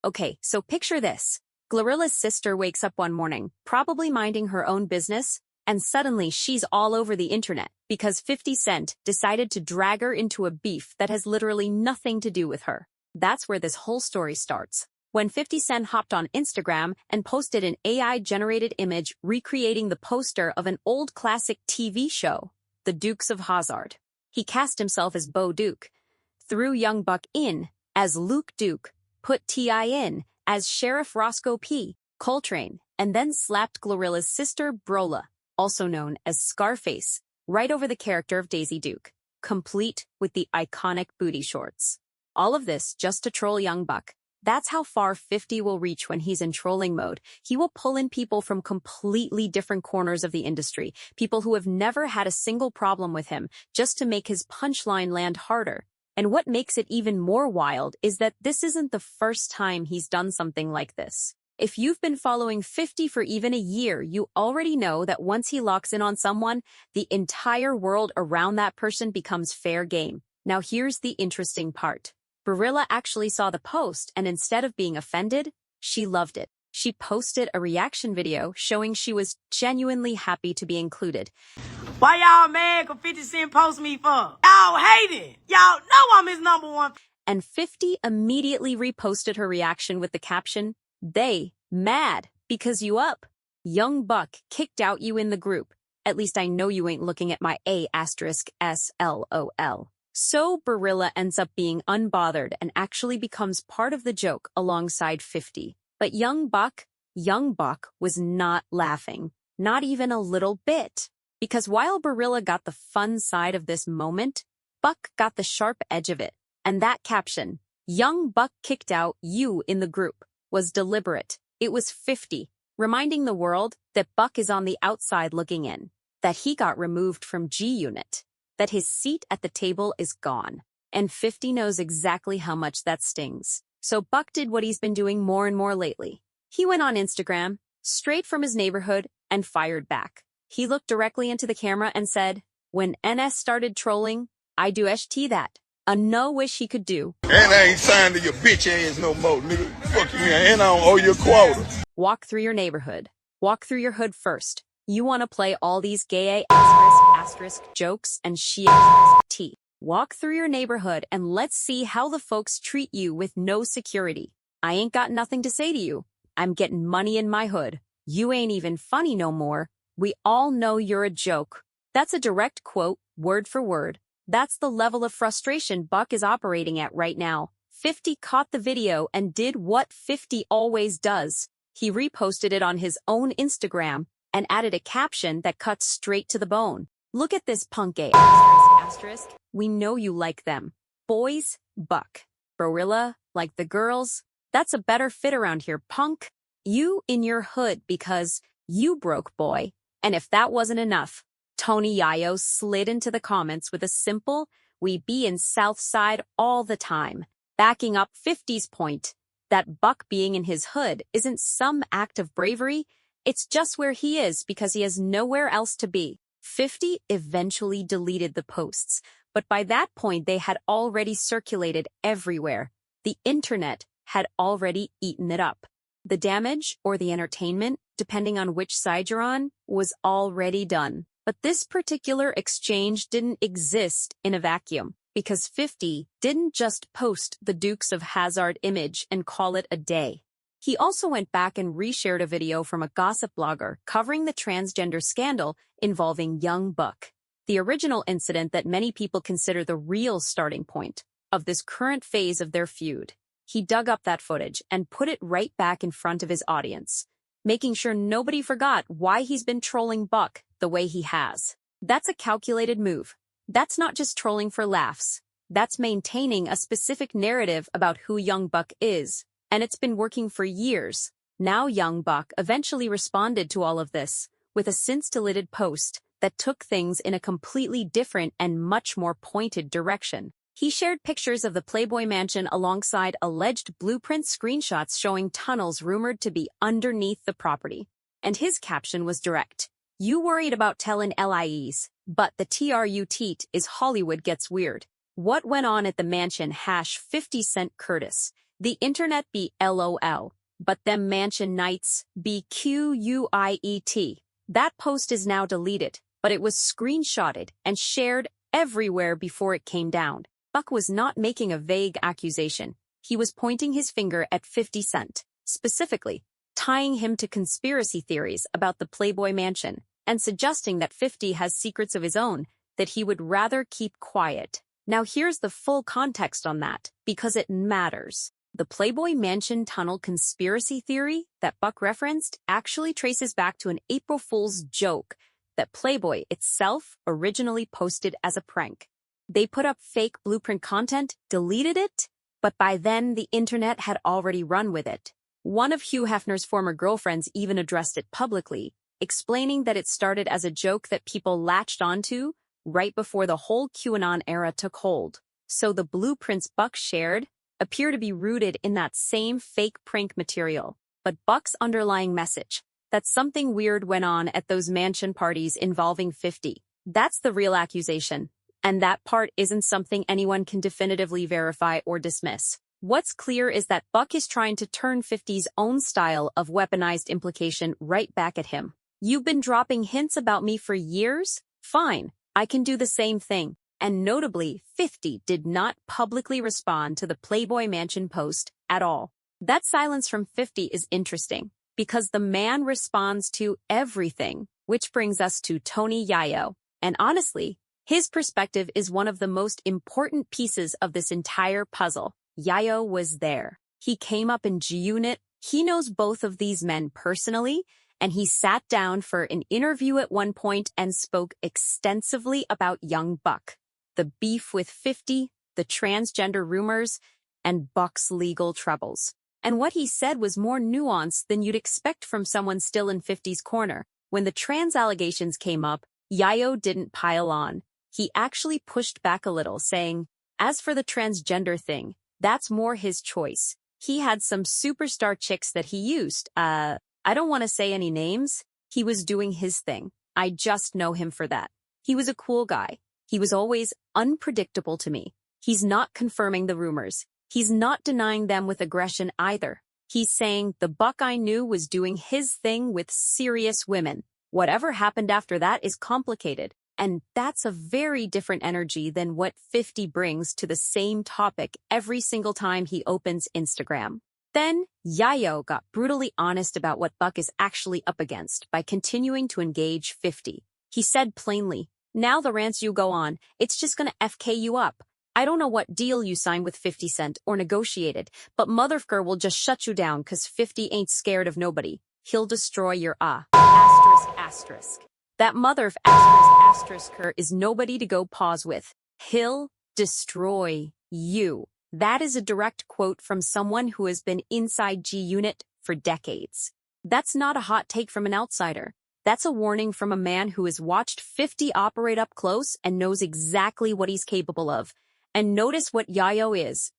Okay, so picture this. GloRilla's sister wakes up one morning, probably minding her own business, and suddenly she's all over the internet because 50 Cent decided to drag her into a beef that has literally nothing to do with her. That's where this whole story starts. When 50 Cent hopped on Instagram and posted an AI-generated image recreating the poster of an old classic TV show, The Dukes of Hazzard. He cast himself as Bo Duke, threw Young Buck in as Luke Duke, put T.I. in as Sheriff Roscoe P. Coltrane, and then slapped GloRilla's sister Brola, also known as Scarface, right over the character of Daisy Duke, complete with the iconic booty shorts. All of this just to troll Young Buck. That's how far 50 will reach when he's in trolling mode. He will pull in people from completely different corners of the industry, people who have never had a single problem with him, just to make his punchline land harder. And what makes it even more wild is that this isn't the first time he's done something like this. If you've been following 50 for even a year, you already know that once he locks in on someone, the entire world around that person becomes fair game. Now here's the interesting part. GloRilla actually saw the post, and instead of being offended, she loved it. She posted a reaction video showing she was genuinely happy to be included. Why y'all mad 'cause 50 Cent post me for? Y'all hate it. Y'all know I'm his #1. And 50 immediately reposted her reaction with the caption, "They mad because you up. Young Buck kicked out you in the group. At least I know you ain't looking at my A*SLOL. So GloRilla ends up being unbothered and actually becomes part of the joke alongside 50. But Young Buck was not laughing. Not even a little bit. Because while GloRilla got the fun side of this moment, Buck got the sharp edge of it. And that caption, "Young Buck kicked out you in the group," was deliberate. It was 50, reminding the world that Buck is on the outside looking in, that he got removed from G-Unit, that his seat at the table is gone. And 50 knows exactly how much that stings. So Buck did what he's been doing more and more lately. He went on Instagram, straight from his neighborhood, and fired back. He looked directly into the camera and said, "When NS started trolling, I do HT that. A no wish he could do. And I ain't signed to your bitch ass no more, nigga. Fuck you, and I don't owe you a quota." Walk through your neighborhood. Walk through your hood first. You want to play all these gay asterisk jokes and tea. Walk through your neighborhood and let's see how the folks treat you with no security. I ain't got nothing to say to you. I'm getting money in my hood. You ain't even funny no more. We all know you're a joke." That's a direct quote, word for word. That's the level of frustration Buck is operating at right now. 50 caught the video and did what 50 always does. He reposted it on his own Instagram and added a caption that cuts straight to the bone. "Look at this punk gay asterisk. We know you like them. Boys, Buck. GloRilla, like the girls. That's a better fit around here, punk. You in your hood because you broke, boy." And if that wasn't enough, Tony Yayo slid into the comments with a simple, "We be in Southside all the time," backing up 50's point that Buck being in his hood isn't some act of bravery, it's just where he is because he has nowhere else to be. 50 eventually deleted the posts, but by that point they had already circulated everywhere. The internet had already eaten it up. The damage, or the entertainment, depending on which side you're on, was already done. But this particular exchange didn't exist in a vacuum, because 50 didn't just post the Dukes of Hazzard image and call it a day. He also went back and reshared a video from a gossip blogger covering the transgender scandal involving Young Buck, the original incident that many people consider the real starting point of this current phase of their feud. He dug up that footage and put it right back in front of his audience, making sure nobody forgot why he's been trolling Buck the way he has. That's a calculated move. That's not just trolling for laughs. That's maintaining a specific narrative about who Young Buck is, and it's been working for years. Now Young Buck eventually responded to all of this with a since-deleted post that took things in a completely different and much more pointed direction. He shared pictures of the Playboy Mansion alongside alleged blueprint screenshots showing tunnels rumored to be underneath the property. And his caption was direct. "You worried about telling LIEs, but the TRU teat is Hollywood gets weird. What went on at the mansion #50 Cent Curtis. The internet be LOL, but them mansion nights be QUIET. That post is now deleted, but it was screenshotted and shared everywhere before it came down. Buck was not making a vague accusation. He was pointing his finger at 50 Cent, specifically tying him to conspiracy theories about the Playboy Mansion and suggesting that 50 has secrets of his own that he would rather keep quiet. Now here's the full context on that, because it matters. The Playboy Mansion tunnel conspiracy theory that Buck referenced actually traces back to an April Fool's joke that Playboy itself originally posted as a prank. They put up fake blueprint content, deleted it, but by then the internet had already run with it. One of Hugh Hefner's former girlfriends even addressed it publicly, explaining that it started as a joke that people latched onto right before the whole QAnon era took hold. So the blueprints Buck shared appear to be rooted in that same fake prank material. But Buck's underlying message, that something weird went on at those mansion parties involving 50, that's the real accusation. And that part isn't something anyone can definitively verify or dismiss. What's clear is that Buck is trying to turn 50's own style of weaponized implication right back at him. You've been dropping hints about me for years? Fine, I can do the same thing. And notably, 50 did not publicly respond to the Playboy Mansion post at all. That silence from 50 is interesting, because the man responds to everything, which brings us to Tony Yayo. And honestly, his perspective is one of the most important pieces of this entire puzzle. Yayo was there. He came up in G-Unit. He knows both of these men personally, and he sat down for an interview at one point and spoke extensively about young Buck, the beef with 50, the transgender rumors, and Buck's legal troubles. And what he said was more nuanced than you'd expect from someone still in 50's corner. When the trans allegations came up, Yayo didn't pile on. He actually pushed back a little, saying, as for the transgender thing, that's more his choice. He had some superstar chicks that he used. I don't want to say any names. He was doing his thing. I just know him for that. He was a cool guy. He was always unpredictable to me. He's not confirming the rumors. He's not denying them with aggression either. He's saying the Buck I knew was doing his thing with serious women. Whatever happened after that is complicated. And that's a very different energy than what 50 brings to the same topic every single time he opens Instagram. Then, Yayo got brutally honest about what Buck is actually up against by continuing to engage 50. He said plainly, now the rants you go on, it's just gonna FK you up. I don't know what deal you signed with 50 Cent or negotiated, but motherfucker will just shut you down cause 50 ain't scared of nobody. He'll destroy your asterisk. That mother asterisker is nobody to go pause with. He'll destroy you. That is a direct quote from someone who has been inside G-Unit for decades. That's not a hot take from an outsider. That's a warning from a man who has watched 50 operate up close and knows exactly what he's capable of. And notice what Yayo is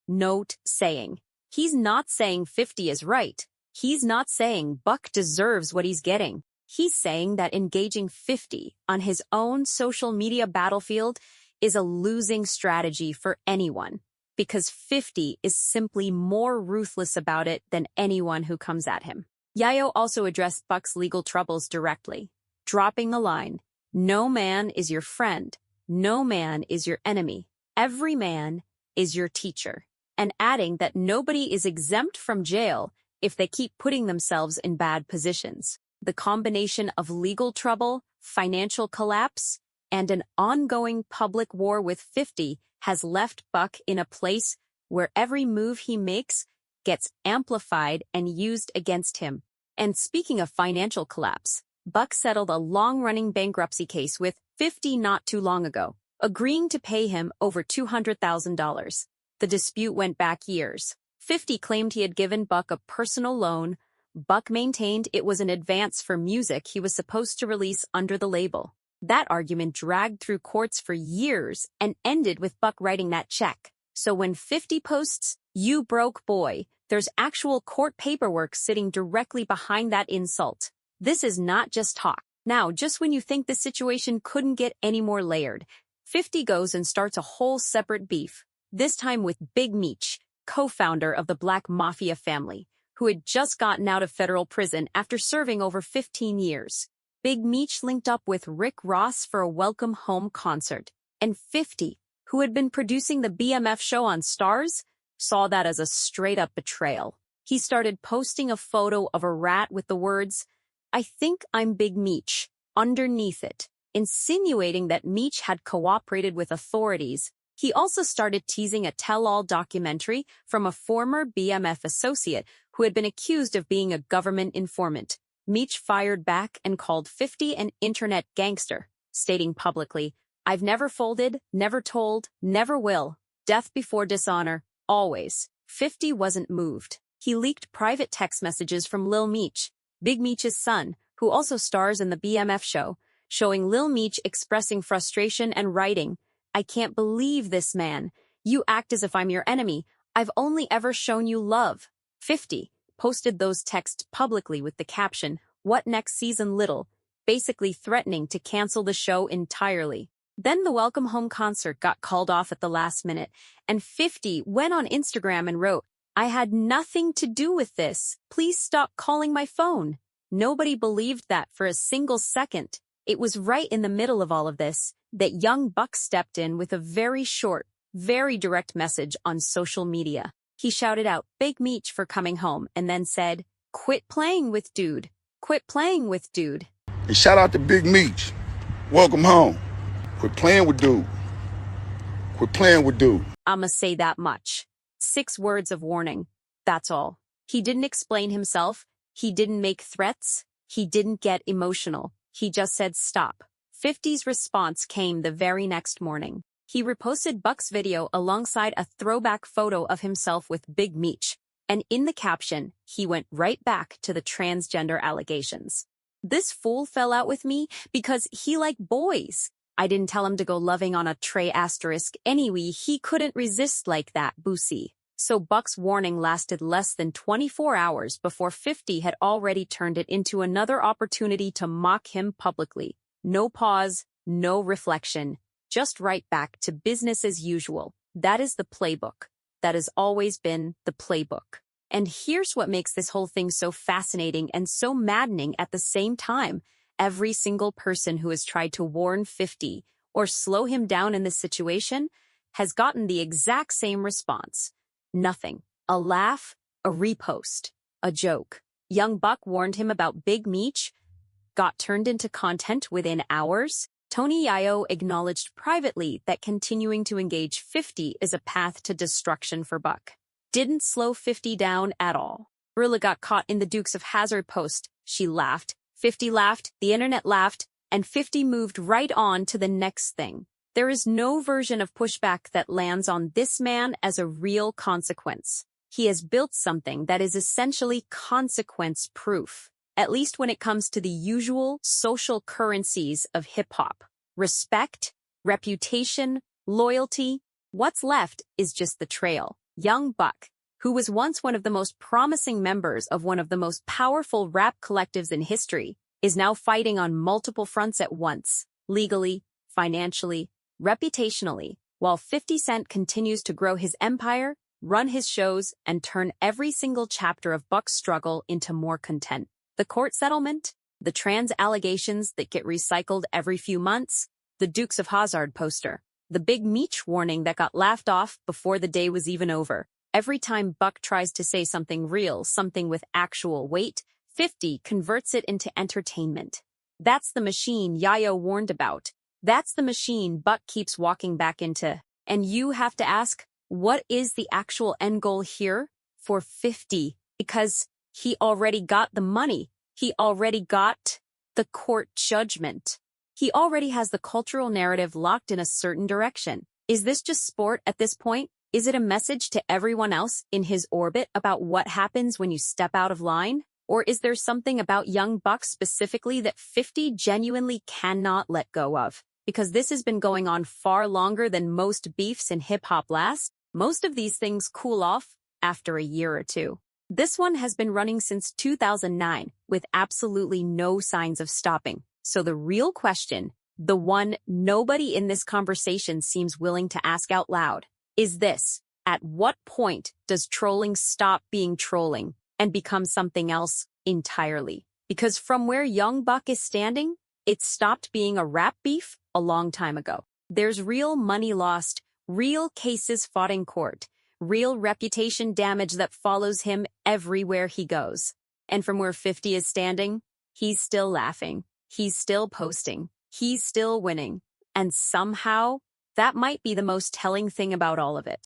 saying. He's not saying 50 is right. He's not saying Buck deserves what he's getting. He's saying that engaging 50 on his own social media battlefield is a losing strategy for anyone, because 50 is simply more ruthless about it than anyone who comes at him. Yayo also addressed Buck's legal troubles directly, dropping the line, no man is your friend, no man is your enemy, every man is your teacher, and adding that nobody is exempt from jail if they keep putting themselves in bad positions. The combination of legal trouble, financial collapse, and an ongoing public war with 50 has left Buck in a place where every move he makes gets amplified and used against him. And speaking of financial collapse, Buck settled a long-running bankruptcy case with 50 not too long ago, agreeing to pay him over $200,000. The dispute went back years. 50 claimed he had given Buck a personal loan. Buck maintained it was an advance for music he was supposed to release under the label. That argument dragged through courts for years and ended with Buck writing that check. So when 50 posts, "You broke boy," there's actual court paperwork sitting directly behind that insult. This is not just talk. Now, just when you think the situation couldn't get any more layered, 50 goes and starts a whole separate beef, this time with Big Meech, co-founder of the Black Mafia family, who had just gotten out of federal prison after serving over 15 years. Big Meech linked up with Rick Ross for a welcome home concert, and 50, who had been producing the BMF show on Stars, saw that as a straight-up betrayal. He started posting a photo of a rat with the words, "I think I'm Big Meech," underneath it, insinuating that Meech had cooperated with authorities. He also started teasing a tell-all documentary from a former BMF associate who had been accused of being a government informant. Meech fired back and called 50 an internet gangster, stating publicly, "I've never folded, never told, never will. Death before dishonor, always." 50 wasn't moved. He leaked private text messages from Lil Meech, Big Meech's son, who also stars in the BMF show, showing Lil Meech expressing frustration and writing, "I can't believe this, man. You act as if I'm your enemy. I've only ever shown you love." 50 posted those texts publicly with the caption, "What next season, little?" basically threatening to cancel the show entirely. Then the Welcome Home concert got called off at the last minute, and 50 went on Instagram and wrote, "I had nothing to do with this. Please stop calling my phone." Nobody believed that for a single second. It was right in the middle of all of this that young Buck stepped in with a very short, very direct message on social media. He shouted out Big Meech for coming home and then said, "Quit playing with dude. Quit playing with dude." And shout out to Big Meech. Welcome home. Quit playing with dude. Quit playing with dude. I'ma say that much. 6 words of warning. That's all. He didn't explain himself. He didn't make threats. He didn't get emotional. He just said stop. 50's response came the very next morning. He reposted Buck's video alongside a throwback photo of himself with Big Meech, and in the caption, he went right back to the transgender allegations. "This fool fell out with me because he liked boys. I didn't tell him to go loving on a tray asterisk anyway. He couldn't resist like that, Boosie." So Buck's warning lasted less than 24 hours before 50 had already turned it into another opportunity to mock him publicly. No pause, no reflection, just right back to business as usual. That is the playbook. That has always been the playbook. And here's what makes this whole thing so fascinating and so maddening at the same time. Every single person who has tried to warn 50 or slow him down in this situation has gotten the exact same response. Nothing. A laugh, a repost, a joke. Young Buck warned him about Big Meech, got turned into content within hours. Tony Yayo acknowledged privately that continuing to engage 50 is a path to destruction for Buck. Didn't slow 50 down at all. GloRilla got caught in the Dukes of Hazzard post. She laughed. 50 laughed, the internet laughed, and 50 moved right on to the next thing. There is no version of pushback that lands on this man as a real consequence. He has built something that is essentially consequence-proof, at least when it comes to the usual social currencies of hip-hop. Respect, reputation, loyalty. What's left is just the trail. Young Buck, who was once one of the most promising members of one of the most powerful rap collectives in history, is now fighting on multiple fronts at once, legally, financially, reputationally, while 50 Cent continues to grow his empire, run his shows, and turn every single chapter of Buck's struggle into more content. The court settlement, the trans allegations that get recycled every few months, the Dukes of Hazzard poster, the Big Meech warning that got laughed off before the day was even over. Every time Buck tries to say something real, something with actual weight, 50 converts it into entertainment. That's the machine Yayo warned about. That's the machine Buck keeps walking back into. And you have to ask, what is the actual end goal here for 50? Because he already got the money. He already got the court judgment. He already has the cultural narrative locked in a certain direction. Is this just sport at this point? Is it a message to everyone else in his orbit about what happens when you step out of line? Or is there something about young Buck specifically that 50 genuinely cannot let go of? Because this has been going on far longer than most beefs in hip-hop last. Most of these things cool off after a year or two. This one has been running since 2009 with absolutely no signs of stopping. So the real question, the one nobody in this conversation seems willing to ask out loud, is this: At what point does trolling stop being trolling and become something else entirely? Because from where Young Buck is standing, it stopped being a rap beef a long time ago. There's real money lost, real cases fought in court, real reputation damage that follows him everywhere he goes. And from where 50 is standing, he's still laughing, he's still posting, he's still winning. And somehow, that might be the most telling thing about all of it.